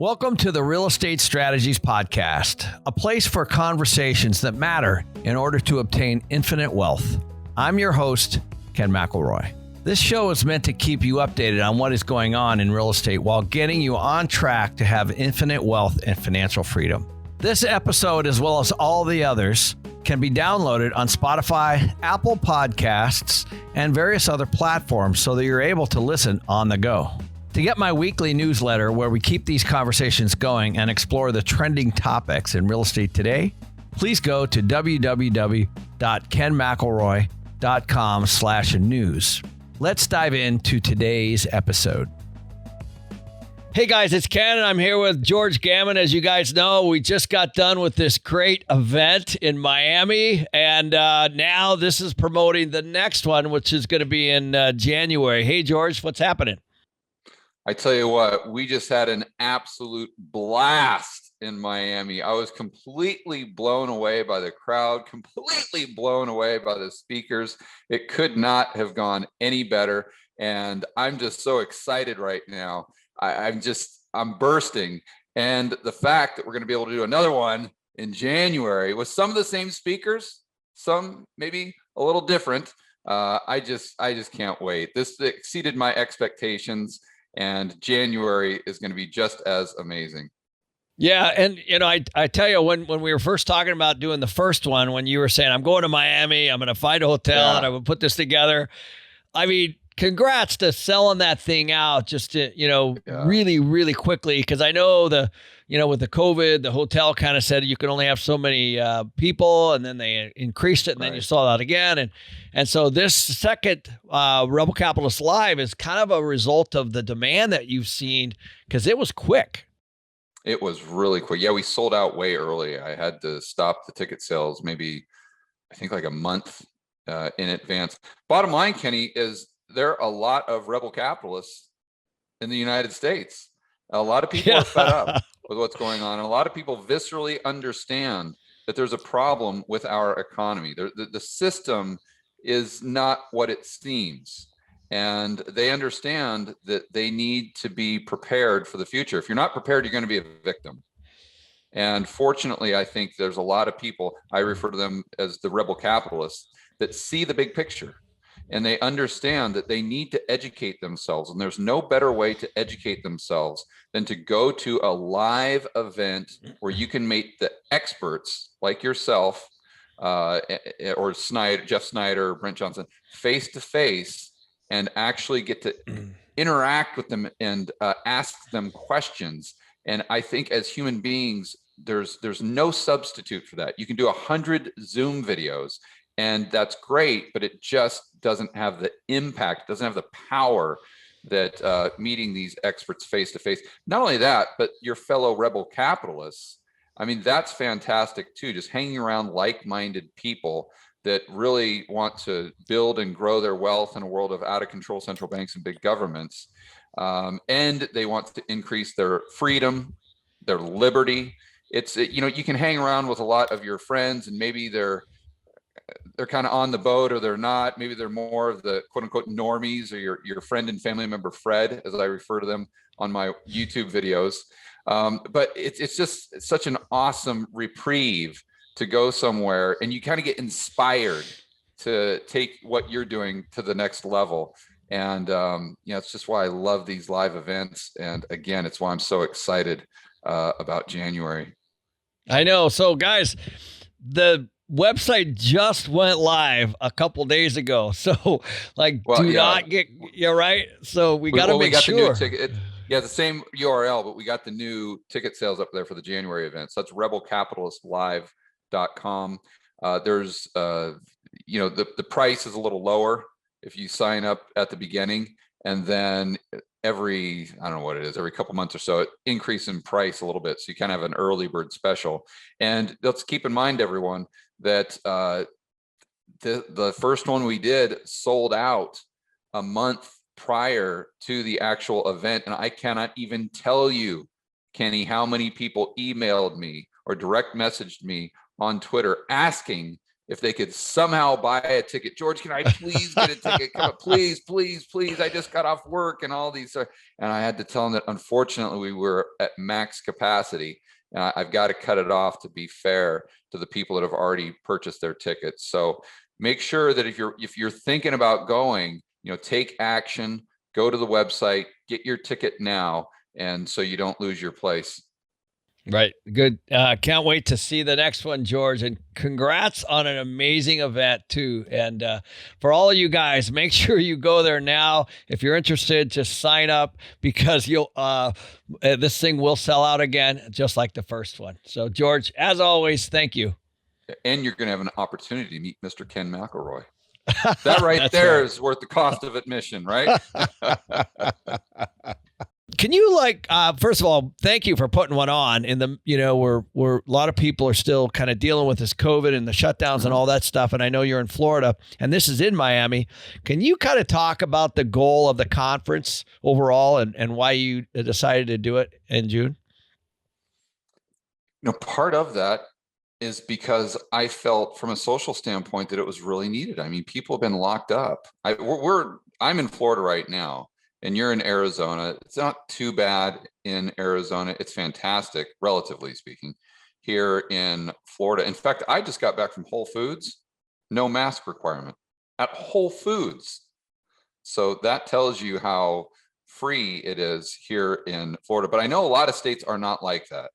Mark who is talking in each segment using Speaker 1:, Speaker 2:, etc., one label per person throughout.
Speaker 1: Welcome to the Real Estate Strategies Podcast, a place for conversations that matter in order to obtain infinite wealth. I'm your host, Ken McElroy. This show is meant to keep you updated on what is going on in real estate while getting you on track to have infinite wealth and financial freedom. This episode, as well as all the others, can be downloaded on Spotify, Apple Podcasts, and various other platforms so that you're able to listen on the go. To get my weekly newsletter where we keep these conversations going and explore the trending topics in real estate today, please go to www.kenmcelroy.com/news. Let's dive into today's episode. Hey guys, it's Ken and I'm here with George Gammon. As you guys know, we just got done with this great event in Miami, and now this is promoting the next one, which is going to be in January. Hey George, what's happening?
Speaker 2: I tell you what, we just had an absolute blast in Miami. I was completely blown away by the crowd, completely blown away by the speakers. It could not have gone any better. And I'm just so excited right now. I'm bursting. And the fact that we're going to be able to do another one in January with some of the same speakers, some maybe a little different. I just can't wait. This exceeded my expectations. And January is going to be just as amazing.
Speaker 1: Yeah. And, I tell you, when we were first talking about doing the first one, when you were saying, I'm going to Miami, I'm going to find a hotel and I will put this together. I mean, congrats to selling that thing out just to, really, really quickly. Cause I know with the COVID, the hotel kind of said you can only have so many people, and then they increased it, and then you saw that again. And so this second Rebel Capitalist Live is kind of a result of the demand that you've seen, because it was quick.
Speaker 2: It was really quick. Yeah, we sold out way early. I had to stop the ticket sales maybe, I think like a month in advance. Bottom line, Kenny, is there are a lot of Rebel Capitalists in the United States. A lot of people are fed up with what's going on. And a lot of people viscerally understand that there's a problem with our economy. The system is not what it seems. And they understand that they need to be prepared for the future. If you're not prepared, you're going to be a victim. And fortunately, I think there's a lot of people, I refer to them as the rebel capitalists, that see the big picture. And they understand that they need to educate themselves. And there's no better way to educate themselves than to go to a live event where you can meet the experts like yourself or Jeff Snyder, Brent Johnson, face to face, and actually get to interact with them and ask them questions. And I think as human beings, there's no substitute for that. You can do 100 Zoom videos, and that's great, but it just doesn't have the impact, doesn't have the power that meeting these experts face to face. Not only that, but your fellow rebel capitalists. I mean, that's fantastic too. Just hanging around like-minded people that really want to build and grow their wealth in a world of out-of-control central banks and big governments. And they want to increase their freedom, their liberty. It's, you can hang around with a lot of your friends, and maybe they're kind of on the boat or they're not. Maybe they're more of the quote unquote normies, or your friend and family member, Fred, as I refer to them on my YouTube videos. But it's just such an awesome reprieve to go somewhere and you kind of get inspired to take what you're doing to the next level. And, it's just why I love these live events. And again, it's why I'm so excited about January.
Speaker 1: I know. So guys, the website just went live a couple days ago. So not get, right. So we got to make sure.
Speaker 2: The same URL, but we got the new ticket sales up there for the January event. So that's rebelcapitalistlive.com. There's, the price is a little lower if you sign up at the beginning, and then every couple months or so, it increase in price a little bit. So you kind of have an early bird special. And let's keep in mind, everyone, that the first one we did sold out a month prior to the actual event. And I cannot even tell you, Kenny, how many people emailed me or direct messaged me on Twitter asking if they could somehow buy a ticket. George, can I please get a ticket? Come on, please, please, please. I just got off work and all these. And I had to tell them that unfortunately we were at max capacity. I've got to cut it off to be fair to the people that have already purchased their tickets. So make sure that if you're thinking about going, take action, go to the website, get your ticket now, and so you don't lose your place.
Speaker 1: Right. Good. Can't wait to see the next one, George. And congrats on an amazing event, too. And for all of you guys, make sure you go there now. If you're interested, just sign up, because this thing will sell out again, just like the first one. So, George, as always, thank you.
Speaker 2: And you're going to have an opportunity to meet Mr. Ken McElroy. That right there is worth the cost of admission, right?
Speaker 1: Can you first of all, thank you for putting one on in the, where a lot of people are still kind of dealing with this COVID and the shutdowns and all that stuff. And I know you're in Florida and this is in Miami. Can you kind of talk about the goal of the conference overall and why you decided to do it in June?
Speaker 2: Part of that is because I felt from a social standpoint that it was really needed. I mean, people have been locked up. I'm in Florida right now. And you're in Arizona. It's not too bad in Arizona. It's fantastic, relatively speaking, here in Florida. In fact, I just got back from Whole Foods, no mask requirement at Whole Foods. So that tells you how free it is here in Florida. But I know a lot of states are not like that.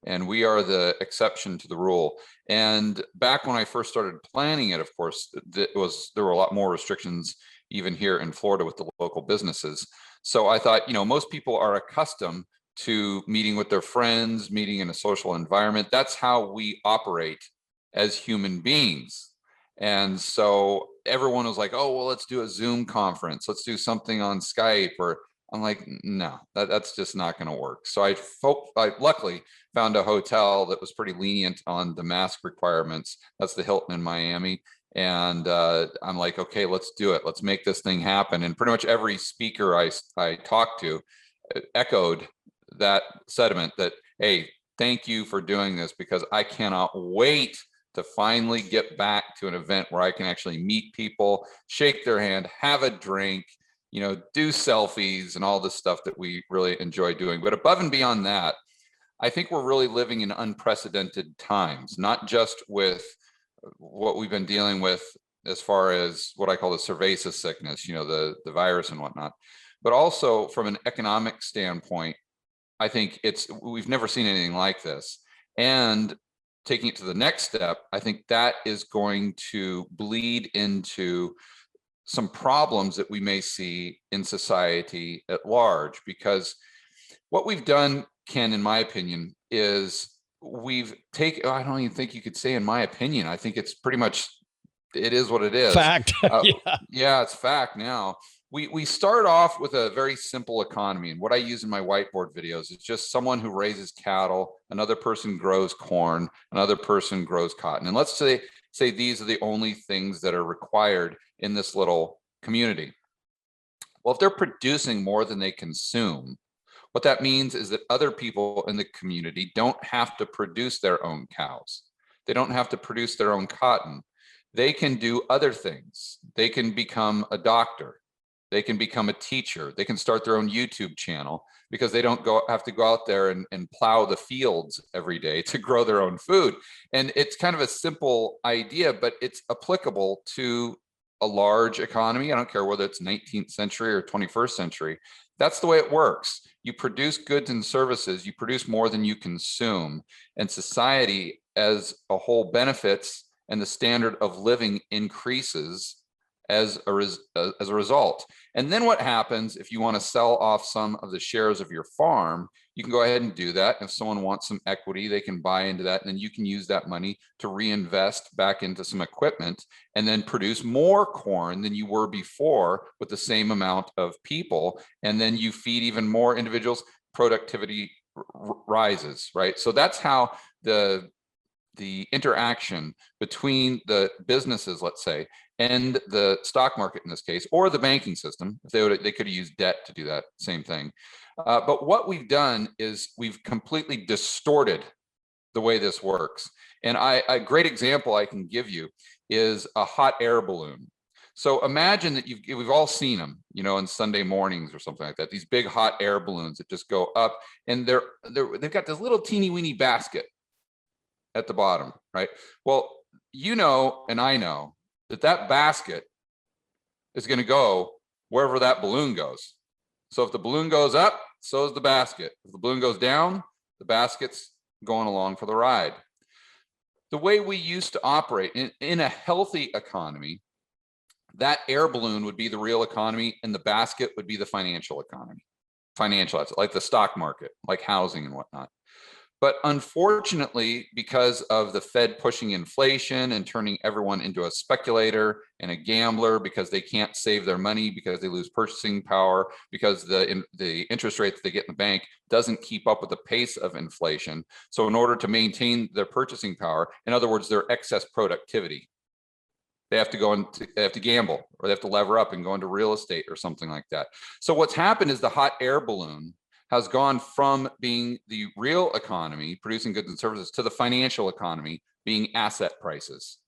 Speaker 2: And we are the exception to the rule. And back when I first started planning it, of course, there were a lot more restrictions even here in Florida with the local businesses. So I thought, most people are accustomed to meeting with their friends, meeting in a social environment. That's how we operate as human beings. And so everyone was like, oh, well, let's do a Zoom conference. Let's do something on Skype. Or I'm like, no, that's just not going to work. So I luckily found a hotel that was pretty lenient on the mask requirements. That's the Hilton in Miami. And I'm like, okay, let's do it. Let's make this thing happen. And pretty much every speaker I talked to echoed that sentiment that, hey, thank you for doing this, because I cannot wait to finally get back to an event where I can actually meet people, shake their hand, have a drink, do selfies and all this stuff that we really enjoy doing. But above and beyond that, I think we're really living in unprecedented times, not just with what we've been dealing with as far as what I call the cerveza sickness, the virus and whatnot, but also from an economic standpoint, I think we've never seen anything like this. And taking it to the next step, I think that is going to bleed into some problems that we may see in society at large, because what we've done, Ken, in my opinion, is I don't even think you could say in my opinion. I think it's pretty much, it is what it is.
Speaker 1: Fact.
Speaker 2: Yeah, it's fact now. We start off with a very simple economy. And what I use in my whiteboard videos is just someone who raises cattle, another person grows corn, another person grows cotton. And let's say these are the only things that are required in this little community. Well, if they're producing more than they consume, what that means is that other people in the community don't have to produce their own cows. They don't have to produce their own cotton. They can do other things. They can become a doctor. They can become a teacher. They can start their own YouTube channel, because they don't have to go out there and plow the fields every day to grow their own food. And it's kind of a simple idea, but it's applicable to a large economy. I don't care whether it's 19th century or 21st century. That's the way it works. You produce goods and services, you produce more than you consume, and society as a whole benefits, and the standard of living increases as a result. And then what happens if you want to sell off some of the shares of your farm? You can go ahead and do that. If someone wants some equity, they can buy into that, and then you can use that money to reinvest back into some equipment and then produce more corn than you were before with the same amount of people. And then you feed even more individuals, productivity rises, right? So that's how the interaction between the businesses, let's say, and the stock market in this case, or the banking system, if they could have used debt to do that same thing. But what we've done is we've completely distorted the way this works. And a great example I can give you is a hot air balloon. So imagine that we've all seen them, on Sunday mornings or something like that. These big hot air balloons that just go up, and they've got this little teeny weeny basket at the bottom, right? Well, and I know that basket is going to go wherever that balloon goes. So if the balloon goes up, so is the basket. If the balloon goes down, the basket's going along for the ride. The way we used to operate in a healthy economy, that air balloon would be the real economy and the basket would be the financial economy, financial assets, like the stock market, like housing and whatnot. But unfortunately, because of the Fed pushing inflation and turning everyone into a speculator and a gambler because they can't save their money, because they lose purchasing power, because the interest rate that they get in the bank doesn't keep up with the pace of inflation. So in order to maintain their purchasing power, in other words, their excess productivity, they have to gamble, or they have to lever up and go into real estate or something like that. So what's happened is the hot air balloon has gone from being the real economy, producing goods and services, to the financial economy, being asset prices,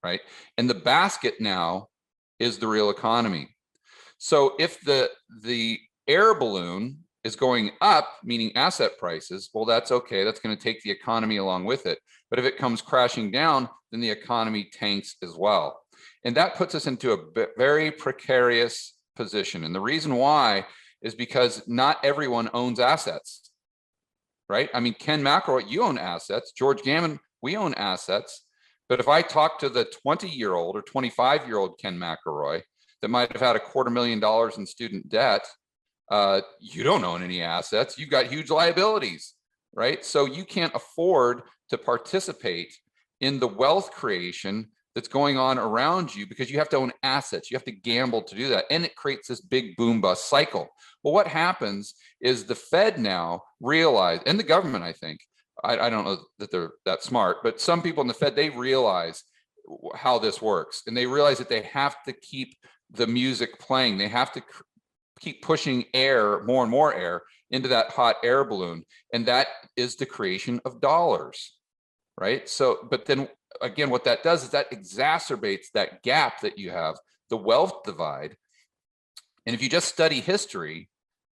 Speaker 2: right? And the basket now is the real economy. So if the air balloon is going up, meaning asset prices, well, that's okay. That's going to take the economy along with it. But if it comes crashing down, then the economy tanks as well. And that puts us into a very precarious position. And the reason why is because not everyone owns assets, right? I mean, Ken McElroy, you own assets. George Gammon, we own assets. But if I talk to the 20-year-old or 25-year-old Ken McElroy that might have had $250,000 in student debt, you don't own any assets. You've got huge liabilities, right? So you can't afford to participate in the wealth creation that's going on around you because you have to own assets. You have to gamble to do that. And it creates this big boom bust cycle. Well, what happens is the Fed now realize, and the government, I think, I don't know that they're that smart, but some people in the Fed, they realize how this works. And they realize that they have to keep the music playing. They have to keep pushing air, more and more air, into that hot air balloon. And that is the creation of dollars, right? So, but then again, what that does is that exacerbates that gap that you have, the wealth divide. And if you just study history,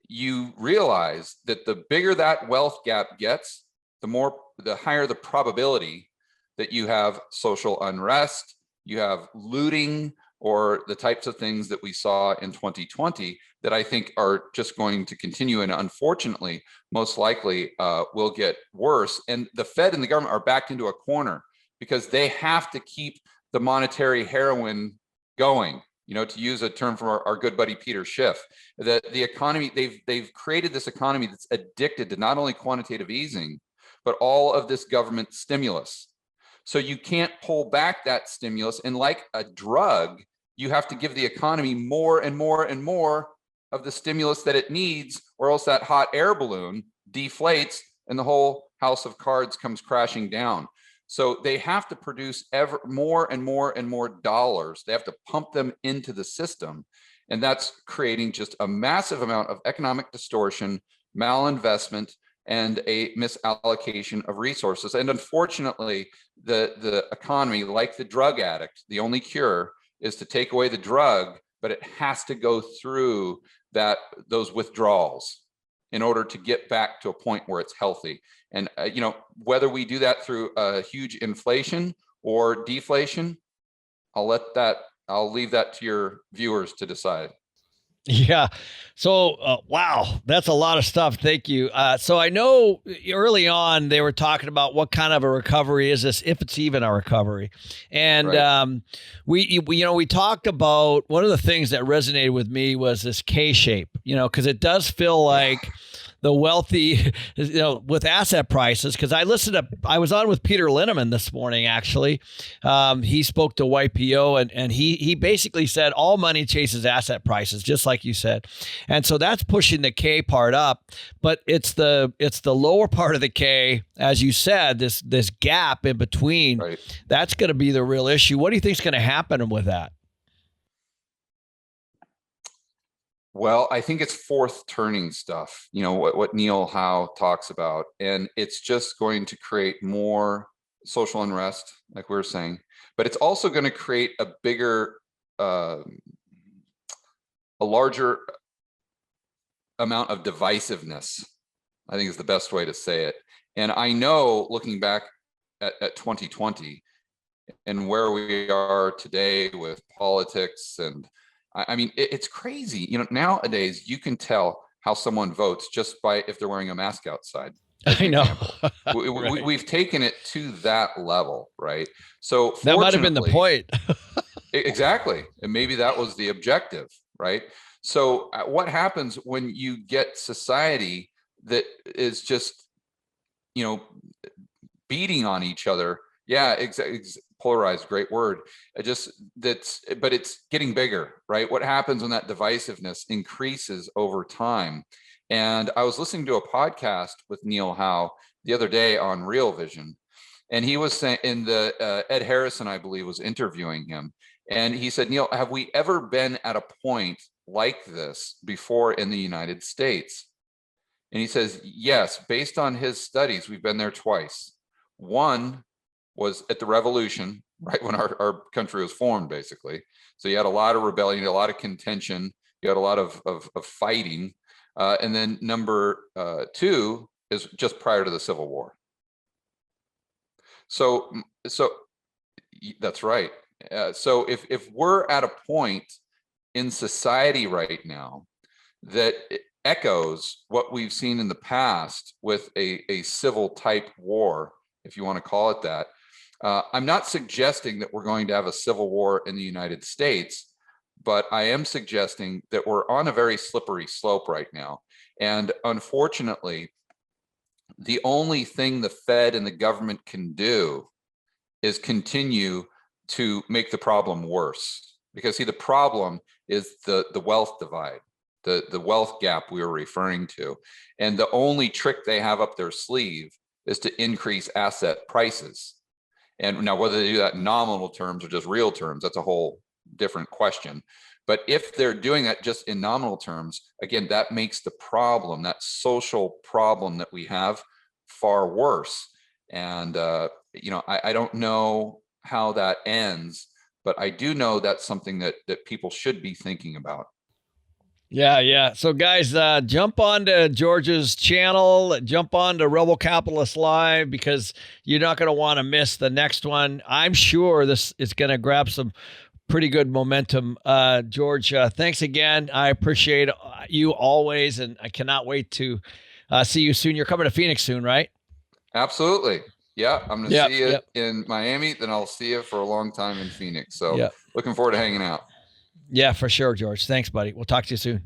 Speaker 2: you realize that the bigger that wealth gap gets, the higher the probability that you have social unrest, you have looting, or the types of things that we saw in 2020 that I think are just going to continue, and unfortunately, most likely will get worse. And the Fed and the government are backed into a corner because they have to keep the monetary heroin going. To use a term from our good buddy Peter Schiff, the economy, they've created this economy that's addicted to not only quantitative easing, but all of this government stimulus. So you can't pull back that stimulus. And like a drug, you have to give the economy more and more and more of the stimulus that it needs, or else that hot air balloon deflates and the whole house of cards comes crashing down. So they have to produce ever more and more and more dollars. They have to pump them into the system. And that's creating just a massive amount of economic distortion, malinvestment, and a misallocation of resources. And unfortunately, the economy, like the drug addict, the only cure is to take away the drug, but it has to go through those withdrawals in order to get back to a point where it's healthy. And whether we do that through a huge inflation or deflation, I'll leave that to your viewers to decide.
Speaker 1: Yeah. So, wow, that's a lot of stuff. Thank you. So I know early on they were talking about what kind of a recovery is this, if it's even a recovery. And right. We talked about, one of the things that resonated with me was this K-shape, because it does feel like the wealthy, with asset prices, because I was on with Peter Linneman this morning, actually. He spoke to YPO and he basically said all money chases asset prices, just like you said. And so that's pushing the K part up, but it's the lower part of the K, as you said, this gap in between, right. That's going to be the real issue. What do you think is going to happen with that?
Speaker 2: Well, I think it's fourth turning stuff, what Neil Howe talks about. And it's just going to create more social unrest, like we were saying, but it's also going to create a bigger, a larger amount of divisiveness, I think is the best way to say it. And I know, looking back at 2020 and where we are today with politics, and I mean, it's crazy. Nowadays you can tell how someone votes just by if they're wearing a mask outside.
Speaker 1: I know.
Speaker 2: Right. We've taken it to that level, right? So
Speaker 1: that might have been the point.
Speaker 2: Exactly. And maybe that was the objective, right? So what happens when you get society that is just, beating on each other? Yeah, polarized, great word. But it's getting bigger, right? What happens when that divisiveness increases over time? And I was listening to a podcast with Neil Howe the other day on Real Vision, and he was saying, Ed Harrison, I believe, was interviewing him. And he said, Neil, have we ever been at a point like this before in the United States? And he says, yes, based on his studies, we've been there twice. One was at the revolution, right when our country was formed, basically. So you had a lot of rebellion, a lot of contention, you had a lot of fighting. And then number two is just prior to the Civil War. So that's right. So if we're at a point in society right now that echoes what we've seen in the past with a civil type war, if you want to call it that, I'm not suggesting that we're going to have a civil war in the United States, but I am suggesting that we're on a very slippery slope right now. And unfortunately, the only thing the Fed and the government can do is continue to make the problem worse. Because see, the problem is the wealth divide, the wealth gap we were referring to. And the only trick they have up their sleeve is to increase asset prices. And now whether they do that in nominal terms or just real terms, that's a whole different question. But if they're doing that just in nominal terms, again, that makes the problem, that social problem that we have, far worse. And, I don't know how that ends, but I do know that's something that people should be thinking about.
Speaker 1: Yeah. So guys, jump onto George's channel, jump onto Rebel Capitalist Live, because you're not going to want to miss the next one. I'm sure this is going to grab some pretty good momentum. George, thanks again. I appreciate you always, and I cannot wait to see you soon. You're coming to Phoenix soon, right?
Speaker 2: Absolutely. Yeah, I'm going to see you in Miami, then I'll see you for a long time in Phoenix. So looking forward to hanging out.
Speaker 1: Yeah, for sure, George. Thanks, buddy. We'll talk to you soon.